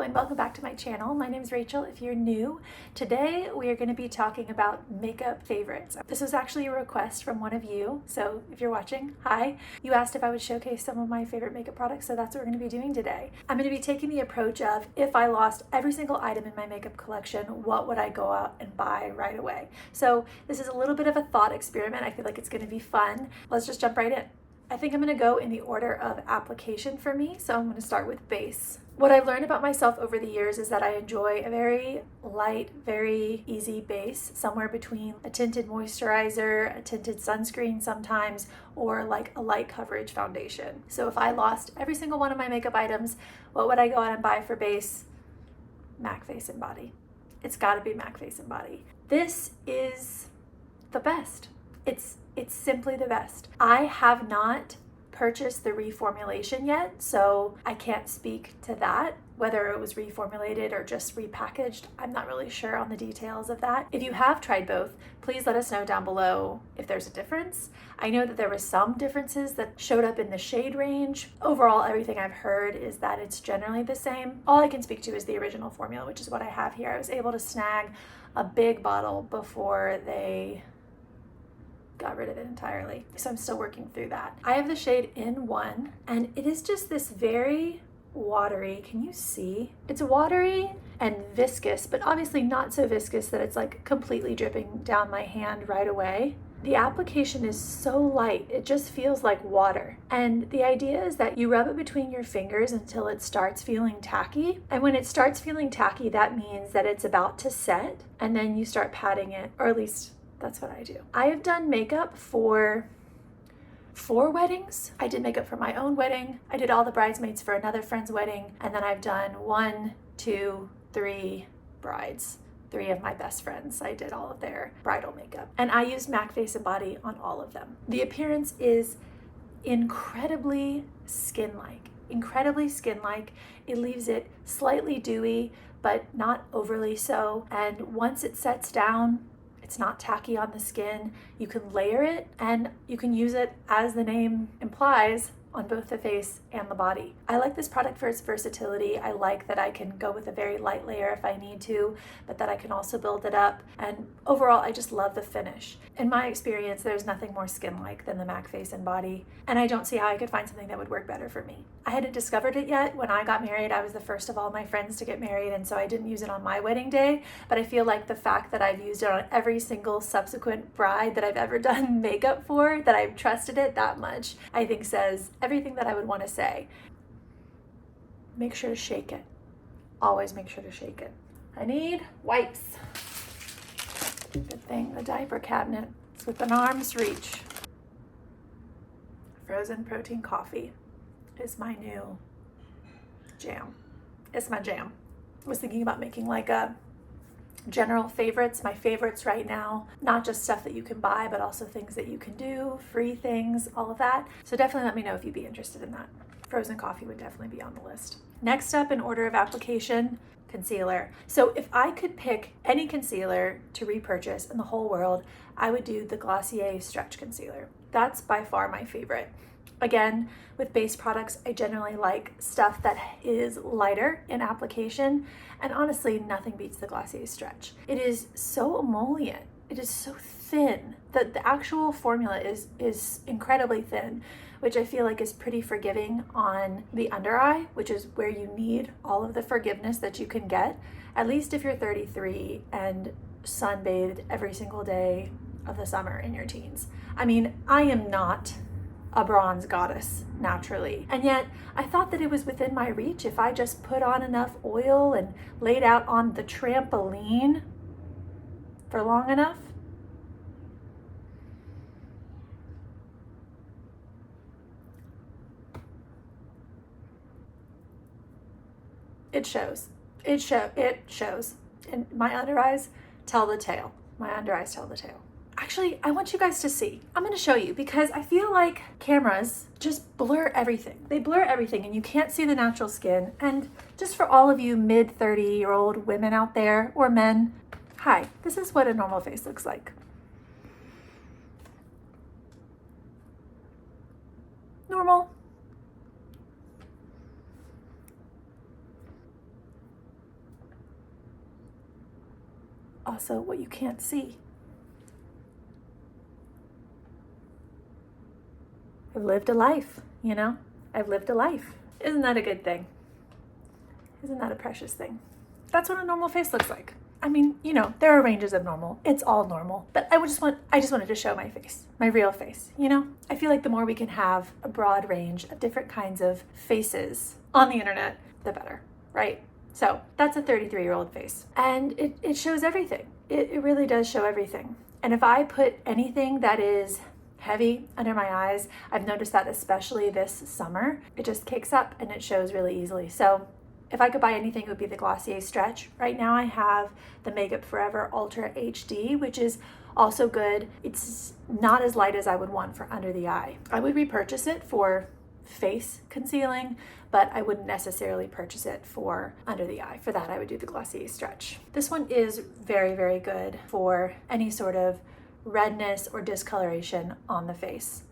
and welcome back to my channel. My name is Rachel if you're new. Today we are going to be talking about makeup favorites. This was actually a request from one of you, so if you're watching, hi. You asked if I would showcase some of my favorite makeup products, so that's what we're going to be doing today. I'm going to be taking the approach of if I lost every single item in my makeup collection, what would I go out and buy right away? So this is a little bit of a thought experiment. I feel like it's going to be fun. Let's just jump right in. I think I'm going to go in the order of application for me, so I'm going to start with base. What I've learned about myself over the years is that I enjoy a very light, very easy base, somewhere between a tinted moisturizer, a tinted sunscreen sometimes, or like a light coverage foundation. So if I lost every single one of my makeup items, what would I go out and buy for base? MAC Face and Body. It's got to be MAC Face and Body. This is the best. It's simply the best. I have not purchased the reformulation yet, so I can't speak to that. Whether it was reformulated or just repackaged, I'm not really sure on the details of that. If you have tried both, please let us know down below if there's a difference. I know that there were some differences that showed up in the shade range. Overall, everything I've heard is that it's generally the same. All I can speak to is the original formula, which is what I have here. I was able to snag a big bottle before they got rid of it entirely. So I'm still working through that. I have the shade in 1, and it is just this very watery, can you see? It's watery and viscous, but obviously not so viscous that it's like completely dripping down my hand right away. The application is so light, it just feels like water. And the idea is that you rub it between your fingers until it starts feeling tacky. And when it starts feeling tacky, that means that it's about to set, and then you start patting it, or at least that's what I do. I have done makeup for 4 weddings. I did makeup for my own wedding. I did all the bridesmaids for another friend's wedding. And then I've done 1, 2, 3 brides. 3 of my best friends. I did all of their bridal makeup. And I used MAC Face and Body on all of them. The appearance is incredibly skin-like. Incredibly skin-like. It leaves it slightly dewy, but not overly so. And once it sets down, it's not tacky on the skin. You can layer it and you can use it, as the name implies, on both the face and the body. I like this product for its versatility. I like that I can go with a very light layer if I need to, but that I can also build it up. And overall, I just love the finish. In my experience, there's nothing more skin-like than the MAC Face and Body, and I don't see how I could find something that would work better for me. I hadn't discovered it yet. When I got married, I was the first of all my friends to get married, and so I didn't use it on my wedding day, but I feel like the fact that I've used it on every single subsequent bride that I've ever done makeup for, that I've trusted it that much, I think says everything that I would want to say. Make sure to shake it. Always make sure to shake it. I need wipes. Good thing the diaper cabinet is within arm's reach. Frozen protein coffee is my new jam. It's my jam. I was thinking about making like a general favorites, my favorites right now, not just stuff that you can buy, but also things that you can do, free things, all of that. So definitely let me know if you'd be interested in that. Frozen coffee would definitely be on the list. Next up in order of application, concealer. So if I could pick any concealer to repurchase in the whole world, I would do the Glossier Stretch Concealer. That's by far my favorite. Again, with base products, I generally like stuff that is lighter in application, and honestly, nothing beats the Glossier Stretch. It is so emollient. It is so thin. The actual formula is incredibly thin, which I feel like is pretty forgiving on the under eye, which is where you need all of the forgiveness that you can get, at least if you're 33 and sunbathed every single day of the summer in your teens. I mean, I am not a bronze goddess naturally, and yet I thought that it was within my reach if I just put on enough oil and laid out on the trampoline for long enough. It shows. It shows. And my under eyes tell the tale. My under eyes tell the tale. Actually, I want you guys to see. I'm going to show you because I feel like cameras just blur everything. They blur everything and you can't see the natural skin. And just for all of you mid-30-year-old women out there, or men, hi, this is what a normal face looks like. Normal. also what you can't see. I've lived a life, you know? I've lived a life. Isn't that a good thing? Isn't that a precious thing? That's what a normal face looks like. I mean, you know, there are ranges of normal. It's all normal. But I just wanted to show my face, my real face, you know? I feel like the more we can have a broad range of different kinds of faces on the internet, the better, right? So that's a 33-year-old face. And it shows everything. It really does show everything. And if I put anything that is heavy under my eyes, I've noticed that especially this summer, it just kicks up and it shows really easily. So if I could buy anything, it would be the Glossier Stretch. Right now I have the Makeup Forever Ultra HD, which is also good. It's not as light as I would want for under the eye. I would repurchase it for face concealing, but I wouldn't necessarily purchase it for under the eye. For that, I would do the Glossier Stretch. This one is very, very good for any sort of redness or discoloration on the face.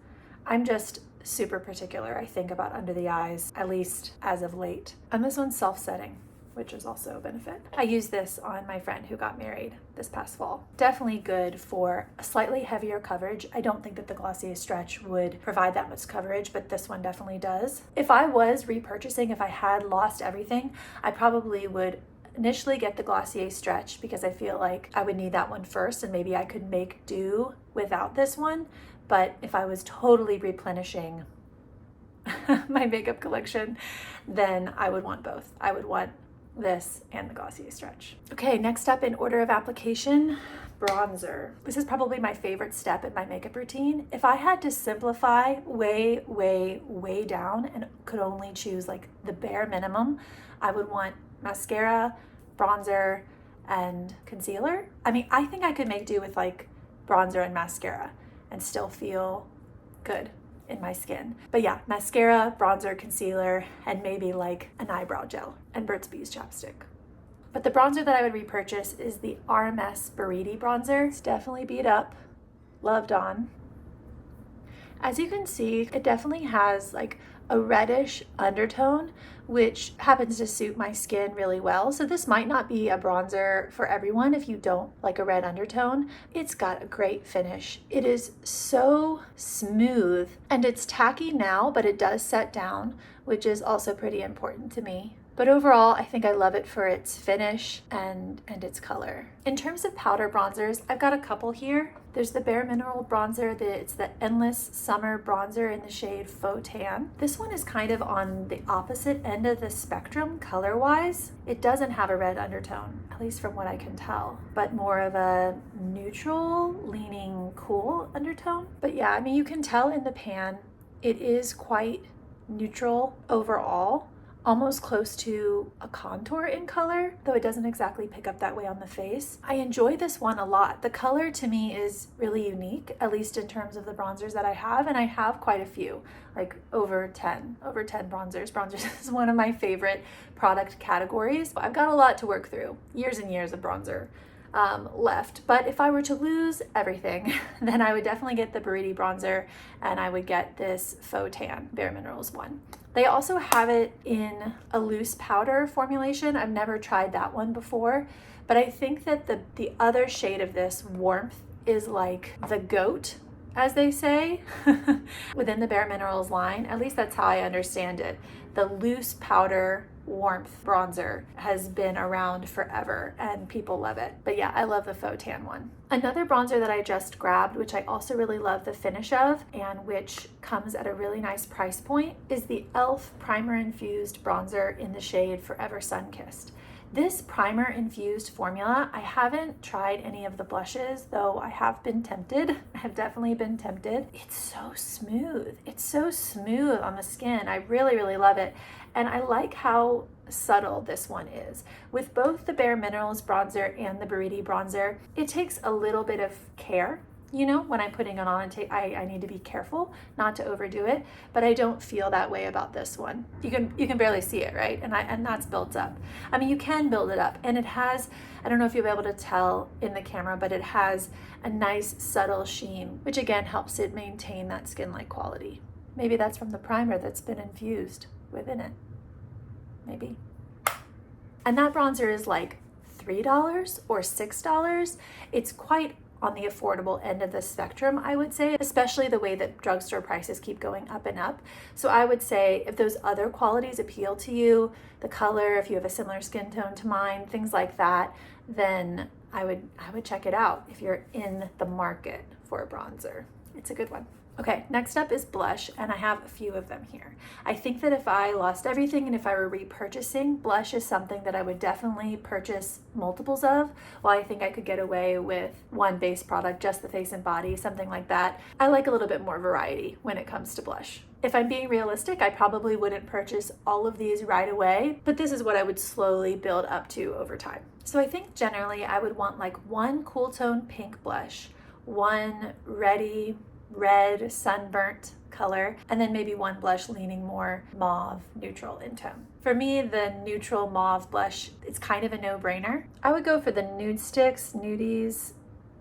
I'm just super particular, I think, about under the eyes, at least as of late. And this one's self-setting, which is also a benefit. I used this on my friend who got married this past fall. Definitely good for a slightly heavier coverage. I don't think that the Glossier Stretch would provide that much coverage, but this one definitely does. If I was repurchasing, if I had lost everything, I probably would initially get the Glossier Stretch because I feel like I would need that one first and maybe I could make do without this one. But if I was totally replenishing my makeup collection, then I would want both. I would want this and the Glossier Stretch. Okay, next up in order of application, bronzer. This is probably my favorite step in my makeup routine. If I had to simplify way, way, way down and could only choose like the bare minimum, I would want mascara, bronzer, and concealer. I mean, I think I could make do with like bronzer and mascara and still feel good in my skin. But yeah, mascara, bronzer, concealer, and maybe like an eyebrow gel and Burt's Bees chapstick. But the bronzer that I would repurchase is the RMS Buriti Bronzer. It's definitely beat up, loved on. As you can see, it definitely has like a reddish undertone, which happens to suit my skin really well. So this might not be a bronzer for everyone if you don't like a red undertone. It's got a great finish. It is so smooth and it's tacky now, but it does set down, which is also pretty important to me. But overall, I think I love it for its finish and its color. In terms of powder bronzers, I've got a couple here. There's the BareMinerals bronzer, it's the Endless Summer bronzer in the shade Faux Tan. This one is kind of on the opposite end of the spectrum color-wise. It doesn't have a red undertone, at least from what I can tell, but more of a neutral, leaning cool undertone. But yeah, I mean, you can tell in the pan, it is quite neutral overall, almost close to a contour in color, though it doesn't exactly pick up that way on the face. I enjoy this one a lot. The color to me is really unique, at least in terms of the bronzers that I have, and I have quite a few, like over 10 bronzers. Bronzers is one of my favorite product categories. I've got a lot to work through, years and years of bronzer left. But if I were to lose everything, then I would definitely get the Buriti bronzer and I would get this Faux Tan BareMinerals one. They also have it in a loose powder formulation. I've never tried that one before, but I think that the other shade of this Warmth is like the GOAT, as they say, within the BareMinerals line. At least that's how I understand it. The loose powder Warmth bronzer has been around forever and people love it. But yeah, I love the Faux Tan one. Another bronzer that I just grabbed, which I also really love the finish of and which comes at a really nice price point, is the E.l.f. Primer-Infused bronzer in the shade Forever Sunkissed. This primer-infused formula, I haven't tried any of the blushes, though I have been tempted. I have definitely been tempted. It's so smooth. It's so smooth on the skin. I really, really love it. And I like how subtle this one is. With both the BareMinerals bronzer and the Buriti bronzer, it takes a little bit of care. You know, when I'm putting it on, I need to be careful not to overdo it, but I don't feel that way about this one. You can barely see it, right? And that's built up. I mean, you can build it up, and it has, I don't know if you'll be able to tell in the camera, but it has a nice subtle sheen, which again helps it maintain that skin-like quality. Maybe that's from the primer that's been infused within it. Maybe. And that bronzer is like $3 or $6. It's quite on the affordable end of the spectrum, I would say, especially the way that drugstore prices keep going up and up. So I would say if those other qualities appeal to you, the color, if you have a similar skin tone to mine, things like that, then I would check it out if you're in the market for a bronzer. It's a good one. Okay, next up is blush, and I have a few of them here. I think that if I lost everything and if I were repurchasing, blush is something that I would definitely purchase multiples of. While I think I could get away with one base product, just the face and body, something like that, I like a little bit more variety when it comes to blush. If I'm being realistic, I probably wouldn't purchase all of these right away, but this is what I would slowly build up to over time. So I think generally I would want like one cool tone pink blush, one ready red sunburnt color, and then maybe one blush leaning more mauve neutral in tone. For me, the neutral mauve blush, it's kind of a no-brainer. I would go for the Nudestix Nudies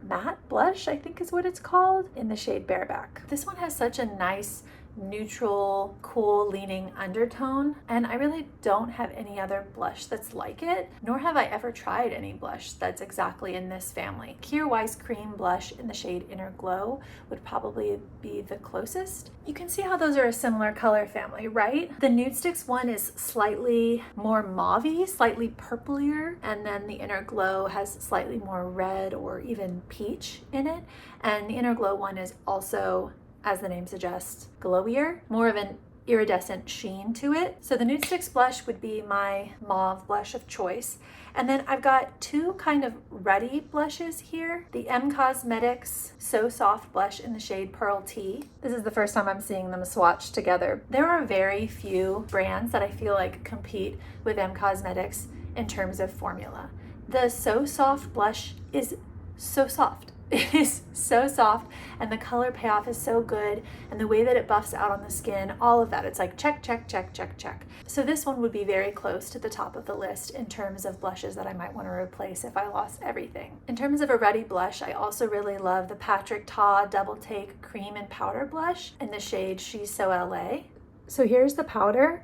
matte blush, I think is what it's called, in the shade Bareback. This one has such a nice neutral, cool leaning undertone, and I really don't have any other blush that's like it, nor have I ever tried any blush that's exactly in this family. Kjaer Weis cream blush in the shade Inner Glow would probably be the closest. You can see how those are a similar color family, right? The Nudestix one is slightly more mauve-y, slightly purplier, and then the Inner Glow has slightly more red or even peach in it, and the Inner Glow one is also, as the name suggests, glowier, more of an iridescent sheen to it. So the Nudestix blush would be my mauve blush of choice. And then I've got two kind of ruddy blushes here. The Cosmetics So Soft blush in the shade Pearl Tea. This is the first time I'm seeing them swatched together. There are very few brands that I feel like compete with Cosmetics in terms of formula. The So Soft blush is so soft. It is so soft, and the color payoff is so good, and the way that it buffs out on the skin, all of that, it's like check, check, check, check, check. So this one would be very close to the top of the list in terms of blushes that I might want to replace if I lost everything. In terms of a ruddy blush, I also really love the Patrick Ta Double Take Cream and Powder blush in the shade She's So LA. So here's the powder,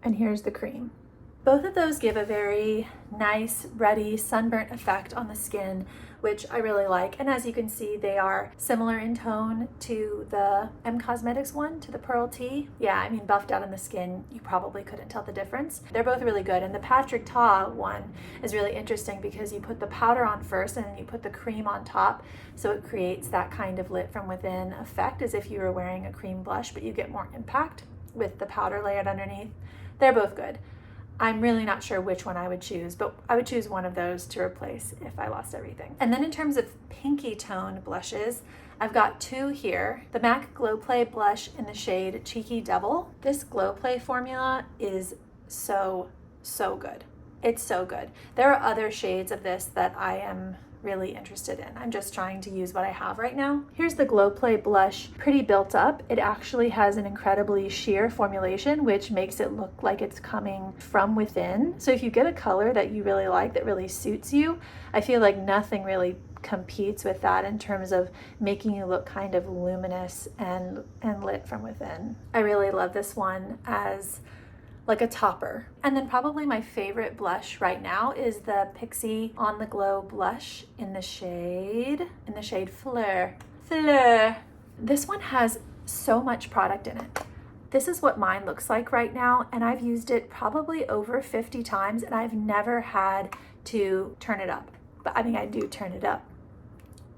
and here's the cream. Both of those give a very nice, ruddy, sunburnt effect on the skin, which I really like. And as you can see, they are similar in tone to the Cosmetics one, to the Pearl Tea. Yeah, I mean, buffed out on the skin, you probably couldn't tell the difference. They're both really good. And the Patrick Ta one is really interesting because you put the powder on first and then you put the cream on top. So it creates that kind of lit from within effect as if you were wearing a cream blush, but you get more impact with the powder layered underneath. They're both good. I'm really not sure which one I would choose, but I would choose one of those to replace if I lost everything. And then in terms of pinky tone blushes, I've got two here. The MAC Glowplay blush in the shade Cheeky Devil. This Glowplay formula is so good. It's so good. There are other shades of this that I am really interested in. I'm just trying to use what I have right now. Here's the Glowplay blush, pretty built up. It actually has an incredibly sheer formulation, which makes it look like it's coming from within. So if you get a color that you really like, that really suits you, I feel like nothing really competes with that in terms of making you look kind of luminous and lit from within. I really love this one as like a topper. And then probably my favorite blush right now is the Pixi On The Glow blush in the shade Fleur. This one has so much product in it. This is what mine looks like right now, and I've used it probably over 50 times, and I've never had to turn it up. But I mean, I do turn it up,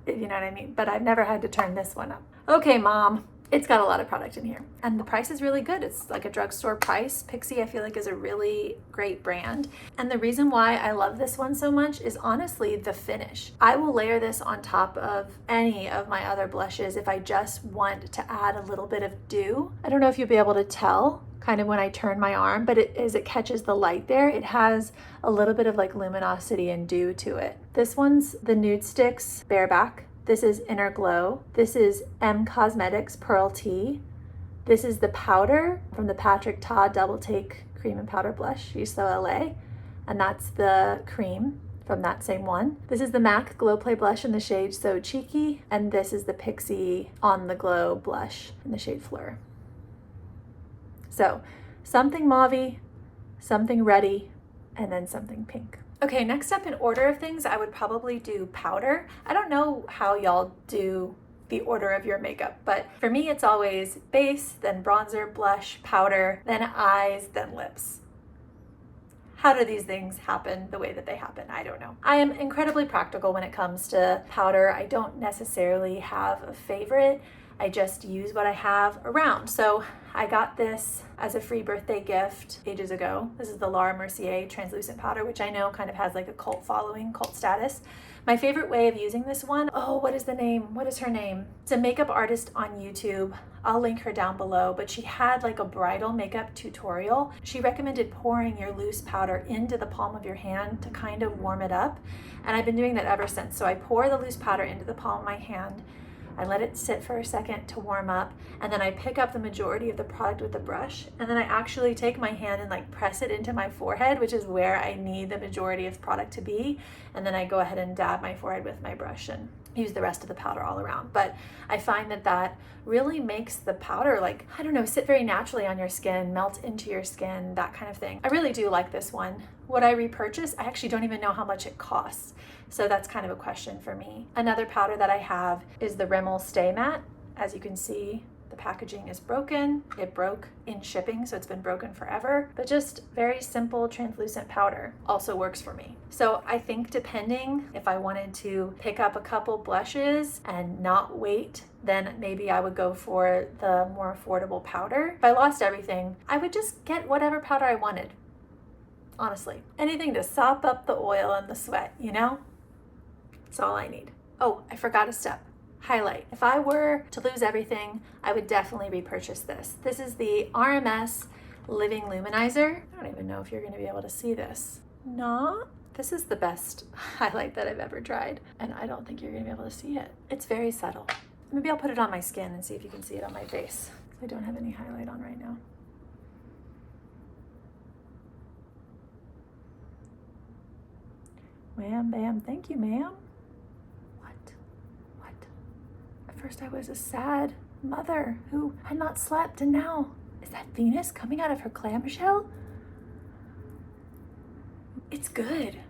if you know what I mean, but I've never had to turn this one up. Okay, Mom. It's got a lot of product in here, and the price is really good. It's like a drugstore price. Pixi, I feel like, is a really great brand. And the reason why I love this one so much is honestly the finish. I will layer this on top of any of my other blushes if I just want to add a little bit of dew. I don't know if you'll be able to tell kind of when I turn my arm, but as it catches the light there, it has a little bit of like luminosity and dew to it. This one's the Nudestix Bareback. This is Inner Glow. This is Cosmetics Pearl Tea. This is the powder from the Patrick Ta Double Take Cream and Powder Blush, She's So LA. And that's the cream from that same one. This is the MAC Glowplay blush in the shade So Cheeky. And this is the Pixi On The Glow blush in the shade Fleur. So something mauvey, something ruddy, and then something pink. Okay, next up in order of things, I would probably do powder. I don't know how y'all do the order of your makeup, but for me it's always base, then bronzer, blush, powder, then eyes, then lips. How do these things happen the way that they happen? I don't know. I am incredibly practical when it comes to powder. I don't necessarily have a favorite. I just use what I have around. So I got this as a free birthday gift ages ago. This is the Laura Mercier translucent powder, which I know kind of has like a cult following, cult status. My favorite way of using this one, oh, what is the name? What is her name? It's a makeup artist on YouTube. I'll link her down below, but she had like a bridal makeup tutorial. She recommended pouring your loose powder into the palm of your hand to kind of warm it up. And I've been doing that ever since. So I pour the loose powder into the palm of my hand. I let it sit for a second to warm up, and then I pick up the majority of the product with the brush, and then I actually take my hand and like press it into my forehead, which is where I need the majority of product to be, and then I go ahead and dab my forehead with my brush and use the rest of the powder all around. But I find that that really makes the powder, like, I don't know, sit very naturally on your skin, melt into your skin, that kind of thing. I really do like this one. Would I repurchase? I actually don't even know how much it costs. So that's kind of a question for me. Another powder that I have is the Rimmel Stay Matte. As you can see, the packaging is broken. It broke in shipping, so it's been broken forever. But just very simple translucent powder also works for me. So I think depending if I wanted to pick up a couple blushes and not wait, then maybe I would go for the more affordable powder. If I lost everything, I would just get whatever powder I wanted. Honestly, anything to sop up the oil and the sweat, you know? That's all I need. Oh, I forgot a step. Highlight. If I were to lose everything, I would definitely repurchase this. This is the RMS Living Luminizer. I don't even know if you're going to be able to see this. No, this is the best highlight that I've ever tried, and I don't think you're going to be able to see it. It's very subtle. Maybe I'll put it on my skin and see if you can see it on my face. I don't have any highlight on right now. Wham, bam, thank you, ma'am. At first I was a sad mother who had not slept, and now, is that Venus coming out of her clamshell? It's good.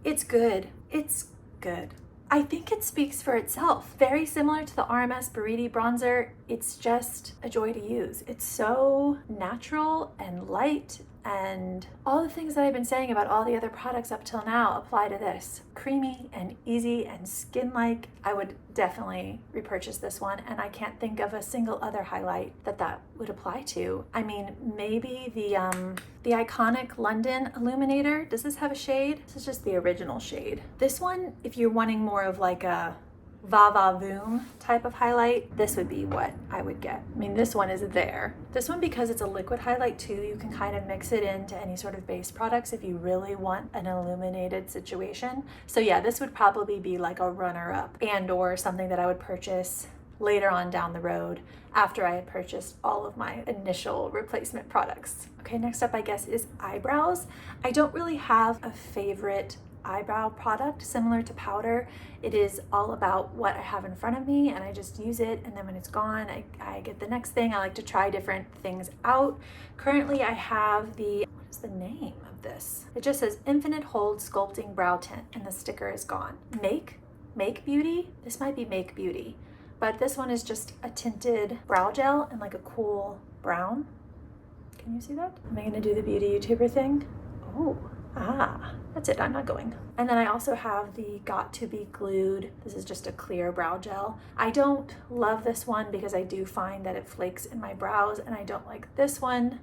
It's good. It's good. I think it speaks for itself. Very similar to the RMS Buriti Bronzer. It's just a joy to use. It's so natural and light, and all the things that I've been saying about all the other products up till now apply to this. Creamy and easy and skin-like. I would definitely repurchase this one, and I can't think of a single other highlight that would apply to. I mean, maybe the iconic London Illuminator. Does this have a shade? This is just the original shade. This one, if you're wanting more of like a va-va-voom type of highlight, this would be what I would get. I mean, this one is there. This one, because it's a liquid highlight too, you can kind of mix it into any sort of base products if you really want an illuminated situation. So yeah, this would probably be like a runner-up and or something that I would purchase later on down the road after I had purchased all of my initial replacement products. Okay, next up I guess is eyebrows. I don't really have a favorite eyebrow product similar to powder. It is all about what I have in front of me, and I just use it, and then when it's gone I get the next thing. I like to try different things out. Currently I have the, what is the name of this? It just says Infinite Hold Sculpting Brow Tint, and the sticker is gone. Make Beauty? This might be Make Beauty, but this one is just a tinted brow gel in like a cool brown. Can you see that? Am I gonna do the beauty YouTuber thing? Oh. That's it, I'm not going. And then I also have the Got To Be Glued. This is just a clear brow gel. I don't love this one because I do find that it flakes in my brows, and I don't like this one.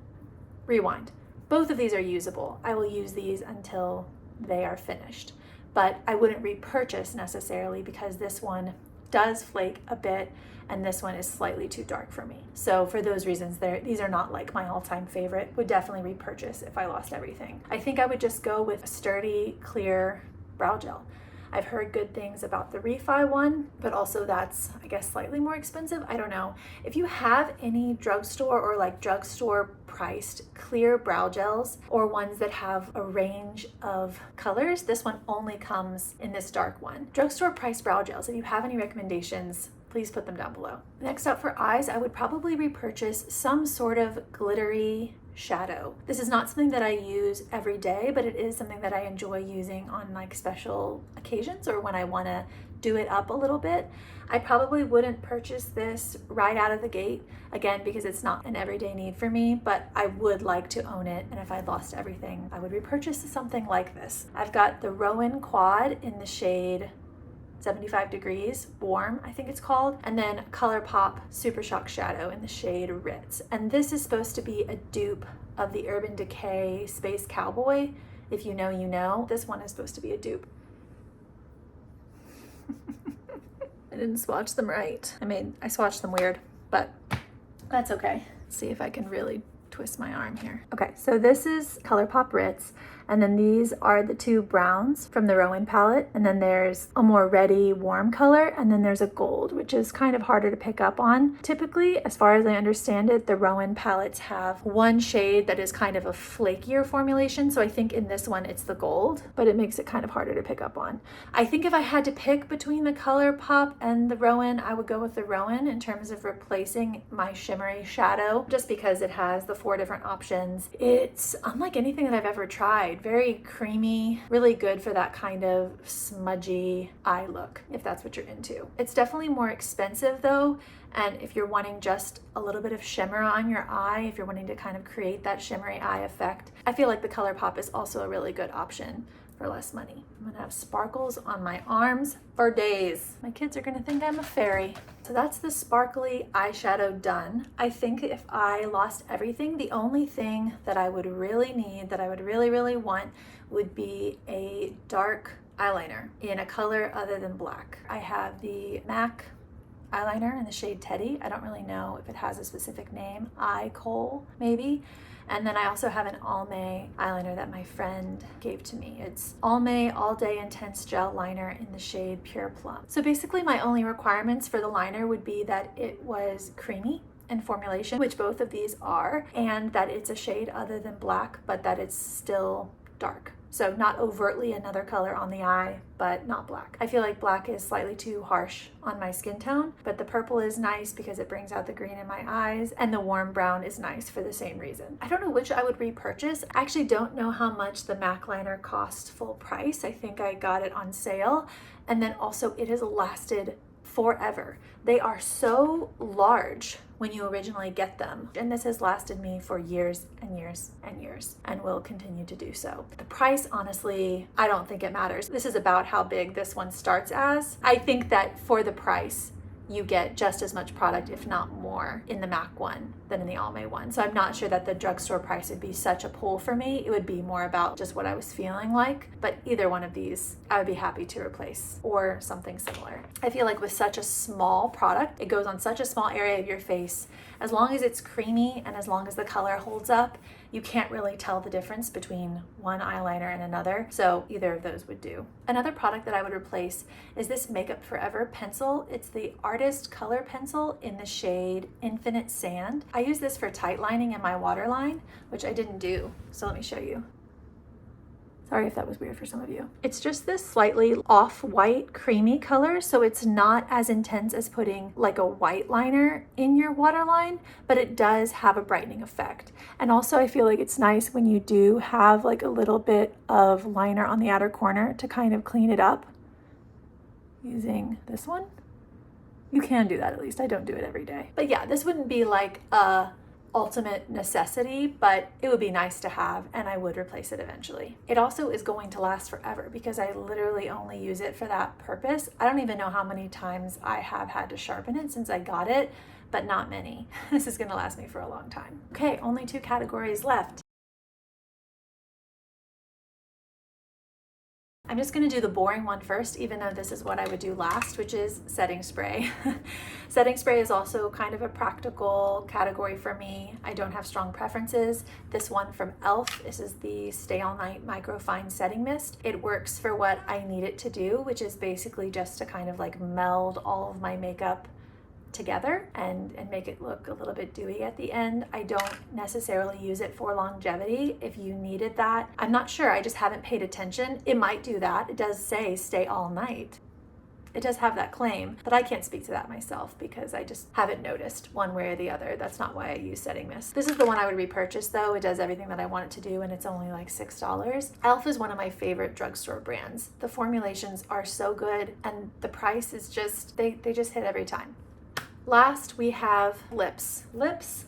Rewind. Both of these are usable. I will use these until they are finished, but I wouldn't repurchase necessarily because this one does flake a bit and this one is slightly too dark for me. So for those reasons, these are not like my all-time favorite. Would definitely repurchase if I lost everything. I think I would just go with a sturdy, clear brow gel. I've heard good things about the Refi one, but also that's, I guess, slightly more expensive. I don't know. If you have any drugstore or like drugstore priced clear brow gels or ones that have a range of colors, this one only comes in this dark one. Drugstore priced brow gels, if you have any recommendations, please put them down below. Next up for eyes, I would probably repurchase some sort of glittery shadow. This is not something that I use every day, but it is something that I enjoy using on like special occasions or when I want to do it up a little bit. I probably wouldn't purchase this right out of the gate, again, because it's not an everyday need for me, but I would like to own it. And if I lost everything, I would repurchase something like this. I've got the Rowan Quad in the shade 75 Degrees Warm, I think it's called, and then ColourPop Super Shock Shadow in the shade Ritz. And this is supposed to be a dupe of the Urban Decay Space Cowboy. If you know, you know. This one is supposed to be a dupe. I didn't swatch them right. I swatched them weird, but that's okay. Let's see if I can really twist my arm here. Okay, so this is ColourPop Ritz, and then these are the two browns from the Rowan palette, and then there's a more reddy warm color, and then there's a gold, which is kind of harder to pick up on. Typically, as far as I understand it, the Rowan palettes have one shade that is kind of a flakier formulation, so I think in this one it's the gold, but it makes it kind of harder to pick up on. I think if I had to pick between the ColourPop and the Rowan, I would go with the Rowan in terms of replacing my shimmery shadow, just because it has the 4 different options. It's unlike anything that I've ever tried. Very creamy, really good for that kind of smudgy eye look, if that's what you're into. It's definitely more expensive though, and if you're wanting just a little bit of shimmer on your eye, if you're wanting to kind of create that shimmery eye effect, I feel like the ColourPop is also a really good option for less money. I'm gonna have sparkles on my arms for days. My kids are gonna think I'm a fairy. So that's the sparkly eyeshadow done. I think if I lost everything, the only thing that I would really need, that I would really want, would be a dark eyeliner in a color other than black. I have the MAC eyeliner in the shade Teddy. I don't really know if it has a specific name. Eye Coal, maybe. And then I also have an Almay eyeliner that my friend gave to me. It's Almay All Day Intense Gel Liner in the shade Pure Plum. So basically my only requirements for the liner would be that it was creamy in formulation, which both of these are, and that it's a shade other than black, but that it's still dark. So not overtly another color on the eye, but not black. I feel like black is slightly too harsh on my skin tone, but the purple is nice because it brings out the green in my eyes, and the warm brown is nice for the same reason. I don't know which I would repurchase. I actually don't know how much the MAC liner cost full price. I think I got it on sale, and then also it has lasted forever. They are so large when you originally get them, and this has lasted me for years and years and years, and will continue to do so. The price, honestly, I don't think it matters. This is about how big this one starts as. I think that for the price, you get just as much product, if not more, in the MAC one than in the Almay one. So I'm not sure that the drugstore price would be such a pull for me. It would be more about just what I was feeling like. But either one of these, I would be happy to replace, or something similar. I feel like with such a small product, it goes on such a small area of your face, as long as it's creamy and as long as the color holds up, you can't really tell the difference between one eyeliner and another, so either of those would do. Another product that I would replace is this Makeup Forever pencil. It's the Artist Color Pencil in the shade Infinite Sand. I use this for tight lining in my waterline, which I didn't do, so let me show you. Sorry if that was weird for some of you. It's just this slightly off-white creamy color, so it's not as intense as putting like a white liner in your waterline, but it does have a brightening effect. And also I feel like it's nice when you do have like a little bit of liner on the outer corner to kind of clean it up using this one. You can do that, at least. I don't do it every day. But yeah, this wouldn't be like a ultimate necessity, but it would be nice to have, and I would replace it eventually. It also is going to last forever because I literally only use it for that purpose. I don't even know how many times I have had to sharpen it since I got it, but not many. This is going to last me for a long time. Okay, only 2 categories left. I'm just going to do the boring one first, even though this is what I would do last, which is setting spray. Setting spray is also kind of a practical category for me. I don't have strong preferences. This one from E.l.f. This is the Stay All Night Microfine Setting Mist. It works for what I need it to do, which is basically just to kind of like meld all of my makeup together and make it look a little bit dewy at the end. I don't necessarily use it for longevity. If you needed that, I'm not sure. I just haven't paid attention. It might do that. It does say stay all night. It does have that claim, but I can't speak to that myself because I just haven't noticed one way or the other. That's not why I use setting mist. This is the one I would repurchase though. It does everything that I want it to do and it's only like $6. E.l.f. is one of my favorite drugstore brands. The formulations are so good and the price is just, they just hit every time. Last, we have lips. Lips.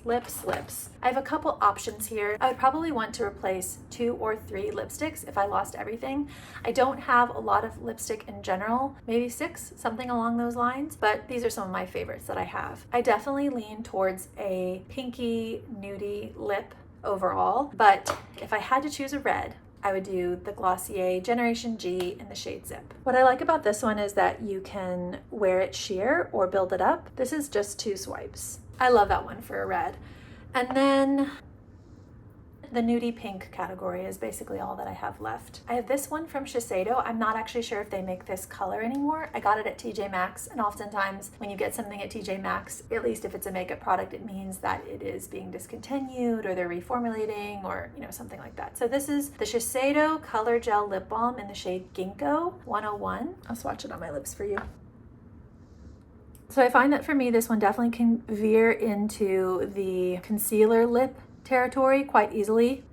I have a couple options here. I would probably want to replace 2 or 3 lipsticks if I lost everything. I don't have a lot of lipstick in general, maybe 6, something along those lines, but these are some of my favorites that I have. I definitely lean towards a pinky, nudie lip overall, but if I had to choose a red, I would do the Glossier Generation G in the shade Zip. What I like about this one is that you can wear it sheer or build it up. This is just 2 swipes. I love that one for a red. And then the nudie pink category is basically all that I have left. I have this one from Shiseido. I'm not actually sure if they make this color anymore. I got it at TJ Maxx, and oftentimes when you get something at TJ Maxx, at least if it's a makeup product, it means that it is being discontinued or they're reformulating or, you know, something like that. So this is the Shiseido Color Gel Lip Balm in the shade Ginkgo 101. I'll swatch it on my lips for you. So I find that for me, this one definitely can veer into the concealer lip territory quite easily.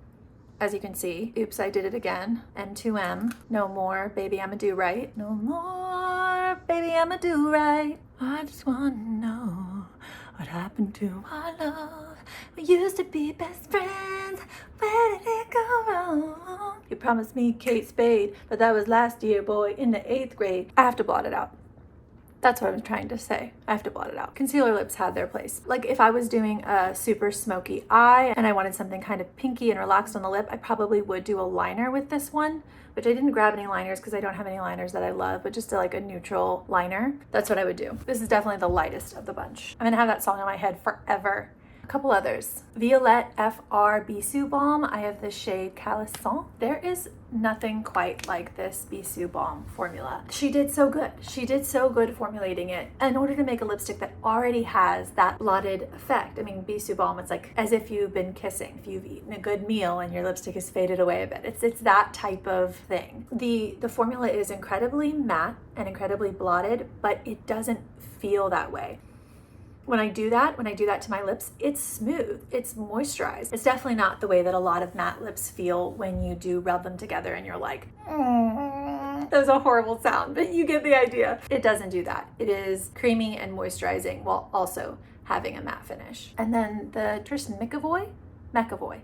As you can see, oops, I did it again. M2M, no more, baby, I'ma do right. No more, baby, I'ma do right. I just wanna know what happened to our love. We used to be best friends. Where did it go wrong? You promised me Kate Spade, but that was last year, boy, in the 8th grade. I have to blot it out. That's what I'm trying to say. I have to blot it out. Concealer lips had their place. Like if I was doing a super smoky eye and I wanted something kind of pinky and relaxed on the lip, I probably would do a liner with this one, which I didn't grab any liners because I don't have any liners that I love, but just like a neutral liner. That's what I would do. This is definitely the lightest of the bunch. I'm gonna have that song in my head forever. A couple others. Violette FR Bisou Balm. I have the shade Calisson. There is nothing quite like this Bisou Balm formula. She did so good. She did so good formulating it in order to make a lipstick that already has that blotted effect. I mean, Bisou Balm, it's like as if you've been kissing, if you've eaten a good meal and your lipstick has faded away a bit. It's that type of thing. The formula is incredibly matte and incredibly blotted, but it doesn't feel that way. When I do that to my lips, it's smooth, it's moisturized. It's definitely not the way that a lot of matte lips feel when you do rub them together and you're like, that was a horrible sound, but you get the idea. It doesn't do that. It is creamy and moisturizing while also having a matte finish. And then the Tristan McAvoy,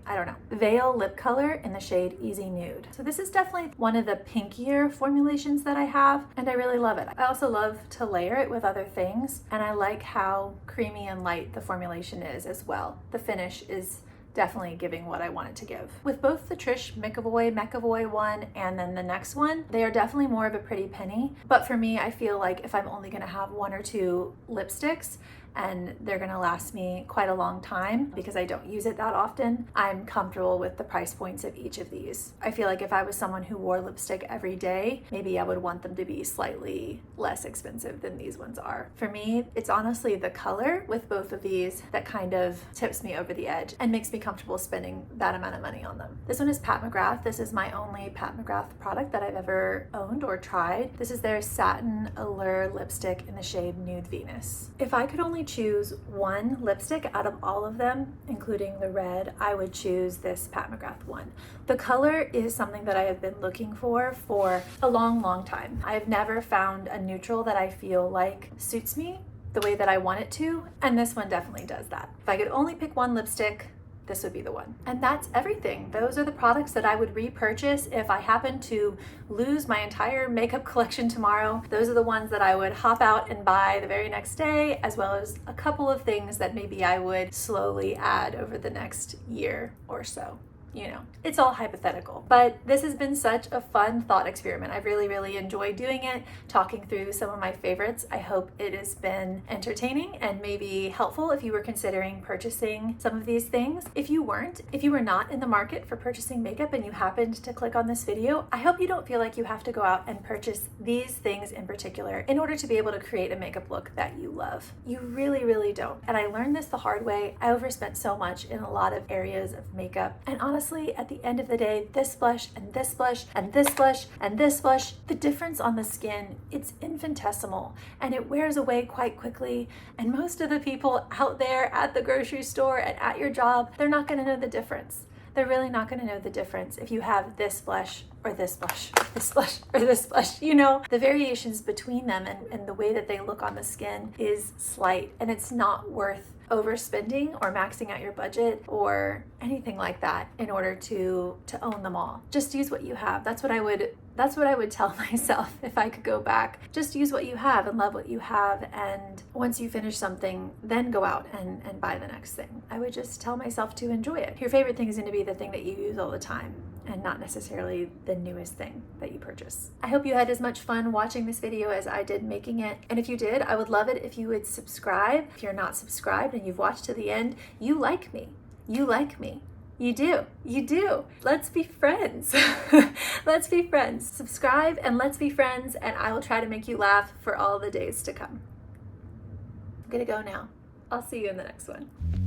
I don't know, Veil lip color in the shade Easy Nude. So this is definitely one of the pinkier formulations that I have, and I really love it. I also love to layer it with other things, and I like how creamy and light the formulation is as well. The finish is definitely giving what I want it to give. With both the Trish McAvoy one and then the next one, they are definitely more of a pretty penny. But for me, I feel like if I'm only gonna have 1 or 2 lipsticks, and they're gonna last me quite a long time because I don't use it that often, I'm comfortable with the price points of each of these. I feel like if I was someone who wore lipstick every day, maybe I would want them to be slightly less expensive than these ones are. For me, it's honestly the color with both of these that kind of tips me over the edge and makes me comfortable spending that amount of money on them. This one is Pat McGrath. This is my only Pat McGrath product that I've ever owned or tried. This is their Satin Allure lipstick in the shade Nude Venus. If I could only choose one lipstick out of all of them, including the red, I would choose this Pat McGrath one. The color is something that I have been looking for a long time. I've never found a neutral that I feel like suits me the way that I want it to, and this one definitely does that. If I could only pick one lipstick, this would be the one. And that's everything. Those are the products that I would repurchase if I happen to lose my entire makeup collection tomorrow. Those are the ones that I would hop out and buy the very next day, as well as a couple of things that maybe I would slowly add over the next year or so. You know, it's all hypothetical, but this has been such a fun thought experiment. I've really enjoyed doing it, talking through some of my favorites. I hope it has been entertaining and maybe helpful if you were considering purchasing some of these things. If you were not in the market for purchasing makeup and you happened to click on this video, I hope you don't feel like you have to go out and purchase these things in particular in order to be able to create a makeup look that you love. You really don't. And I learned this the hard way. I overspent so much in a lot of areas of makeup, and honestly, honestly, at the end of the day, this blush and this blush and this blush and this blush, the difference on the skin, it's infinitesimal and it wears away quite quickly. And most of the people out there at the grocery store and at your job, they're not going to know the difference. They're really not going to know the difference if you have this blush or this blush or this blush or this blush. You know, the variations between them and the way that they look on the skin is slight, and it's not worth overspending or maxing out your budget or anything like that in order to own them all. Just use what you have. That's what I would tell myself if I could go back. Just use what you have and love what you have, and once you finish something, then go out and buy the next thing. I would just tell myself to enjoy it. Your favorite thing is going to be the thing that you use all the time and not necessarily the newest thing that you purchase. I hope you had as much fun watching this video as I did making it. And if you did, I would love it if you would subscribe. If you're not subscribed and you've watched to the end, you like me. You like me. You do. You do. Let's be friends. Let's be friends. Subscribe and let's be friends, and I will try to make you laugh for all the days to come. I'm gonna go now. I'll see you in the next one.